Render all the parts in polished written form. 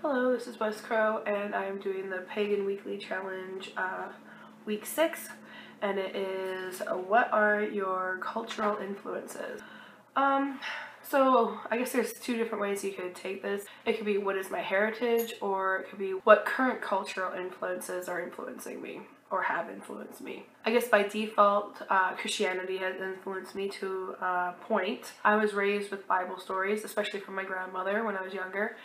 Hello, this is West Crow, and I am doing the Pagan Weekly Challenge, week 6, and it is, what are your cultural influences? So I guess there's two different ways you could take this. It could be what is my heritage, or it could be what current cultural influences are influencing me, or have influenced me. I guess by default, Christianity has influenced me to a point. I was raised with Bible stories, especially from my grandmother when I was younger.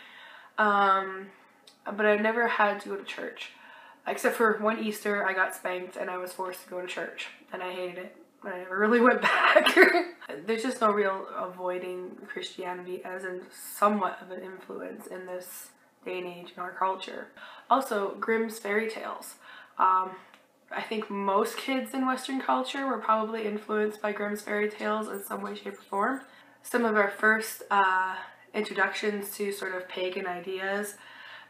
But I never had to go to church. Except for one Easter, I got spanked and I was forced to go to church. And I hated it. I never really went back. There's just no real avoiding Christianity as in somewhat of an influence in this day and age in our culture. Also, Grimm's fairy tales. I think most kids in Western culture were probably influenced by Grimm's fairy tales in some way, shape, or form. Some of our first introductions to sort of pagan ideas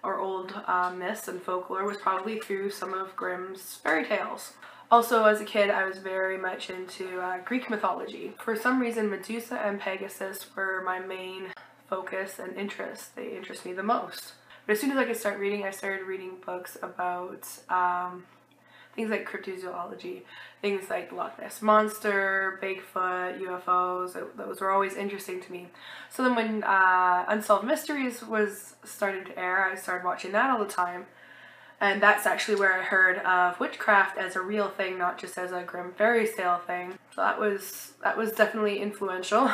or old myths and folklore was probably through some of Grimm's fairy tales. Also, as a kid, I was very much into Greek mythology. For some reason, Medusa and Pegasus were my main focus and interest. They interest me the most. But as soon as I could start reading, I started reading books about things like cryptozoology, things like Loch Ness Monster, Bigfoot, UFOs. Those were always interesting to me. So then when Unsolved Mysteries was starting to air, I started watching that all the time. And that's actually where I heard of witchcraft as a real thing, not just as a Grimm fairy tale thing. So that was definitely influential.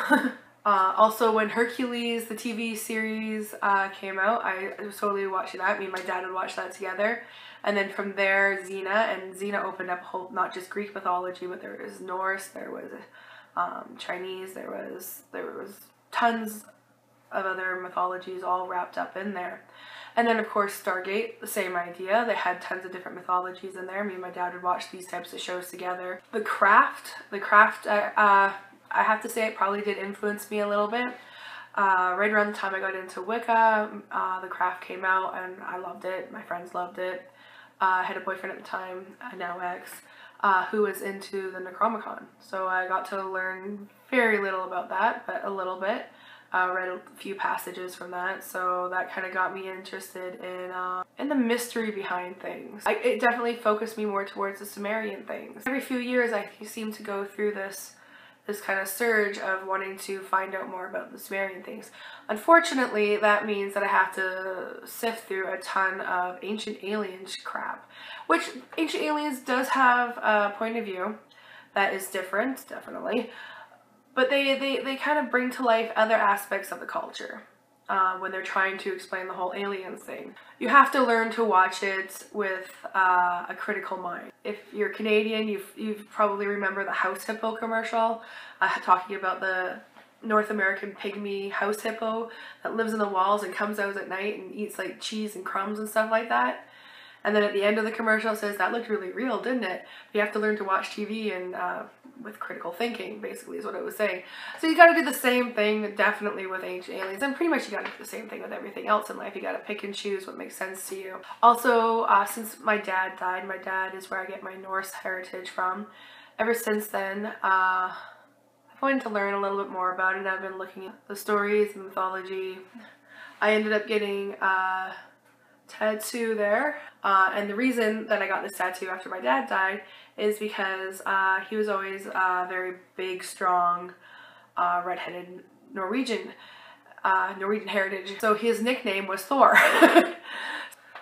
Also, when Hercules, the TV series, came out, I was totally watching that. Me and my dad would watch that together. And then from there, Xena opened up a whole, not just Greek mythology, but there was Norse, there was Chinese, there was tons of other mythologies all wrapped up in there. And then of course Stargate, the same idea. They had tons of different mythologies in there. Me and my dad would watch these types of shows together. The craft, I have to say it probably did influence me a little bit. Right around the time I got into Wicca, The Craft came out and I loved it. My friends loved it. I had a boyfriend at the time, now ex, who was into the Necronomicon. So I got to learn very little about that, but a little bit. Read a few passages from that, so that kind of got me interested in the mystery behind things. It definitely focused me more towards the Sumerian things. Every few years I seem to go through this kind of surge of wanting to find out more about the Sumerian things. Unfortunately, that means that I have to sift through a ton of Ancient Aliens crap, which Ancient Aliens does have a point of view that is different, definitely, but they kind of bring to life other aspects of the culture when they're trying to explain the whole aliens thing. You have to learn to watch it with a critical mind. If you're Canadian, you've probably remember the house hippo commercial talking about the North American pygmy house hippo that lives in the walls and comes out at night and eats like cheese and crumbs and stuff like that. And then at the end of the commercial it says, that looked really real, didn't it? You have to learn to watch TV and with critical thinking, basically, is what it was saying. So you gotta do the same thing, definitely, with Ancient Aliens, and pretty much you gotta do the same thing with everything else in life. You gotta pick and choose what makes sense to you. Also, since my dad died, my dad is where I get my Norse heritage from. Ever since then, I've wanted to learn a little bit more about it. I've been looking at the stories and mythology. I ended up getting tattoo there, and the reason that I got this tattoo after my dad died is because he was always very big, strong, redheaded Norwegian heritage. So his nickname was Thor. I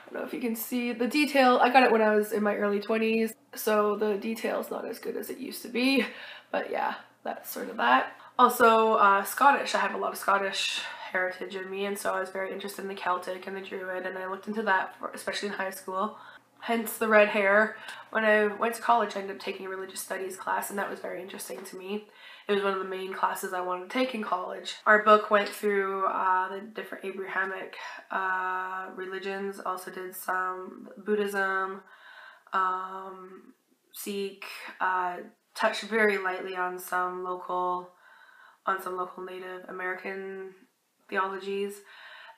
don't know if you can see the detail. I got it when I was in my early 20s, so the detail's not as good as it used to be, but yeah, that's sort of that. Also, Scottish. I have a lot of Scottish heritage in me, and so I was very interested in the Celtic and the Druid, and I looked into that, especially in high school. Hence the red hair. When I went to college, I ended up taking a religious studies class, and that was very interesting to me. It was one of the main classes I wanted to take in college. Our book went through the different Abrahamic religions, also did some Buddhism, Sikh, touched very lightly on some local Native American theologies.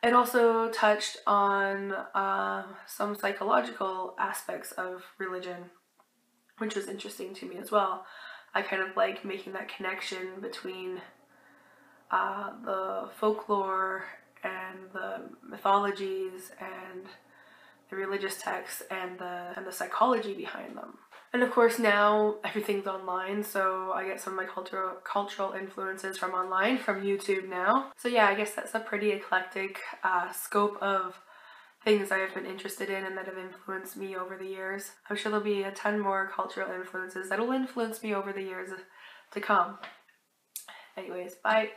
It also touched on some psychological aspects of religion, which was interesting to me as well. I kind of like making that connection between the folklore and the mythologies and the religious texts and the psychology behind them. And of course now everything's online, so I get some of my cultural influences from online, from YouTube now. So yeah, I guess that's a pretty eclectic scope of things I have been interested in and that have influenced me over the years. I'm sure there'll be a ton more cultural influences that will influence me over the years to come. Anyways, bye.